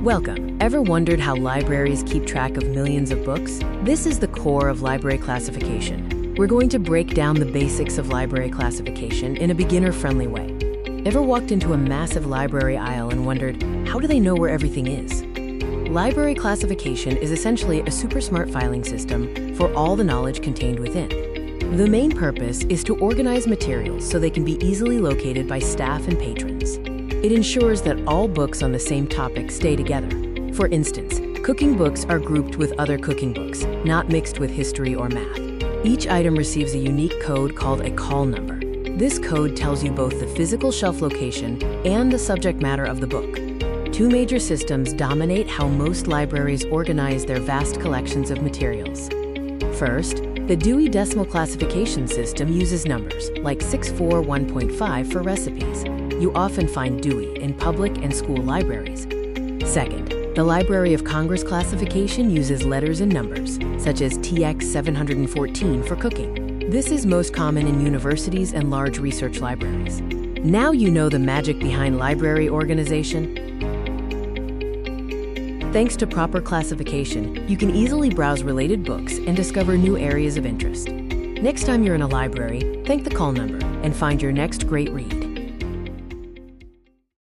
Welcome. Ever wondered how libraries keep track of millions of books? This is the core of library classification. We're going to break down the basics of library classification in a beginner-friendly way. Ever walked into a massive library aisle and wondered, how do they know where everything is? Library classification is essentially a super smart filing system for all the knowledge contained within. The main purpose is to organize materials so they can be easily located by staff and patrons. It ensures that all books on the same topic stay together. For instance, cooking books are grouped with other cooking books, not mixed with history or math. Each item receives a unique code called a call number. This code tells you both the physical shelf location and the subject matter of the book. Two major systems dominate how most libraries organize their vast collections of materials. First, the Dewey Decimal Classification system uses numbers, like 641.5 for recipes. You often find Dewey in public and school libraries. Second, the Library of Congress classification uses letters and numbers, such as TX 714 for cooking. This is most common in universities and large research libraries. Now you know the magic behind library organization. Thanks to proper classification, you can easily browse related books and discover new areas of interest. Next time you're in a library, thank the call number and find your next great read.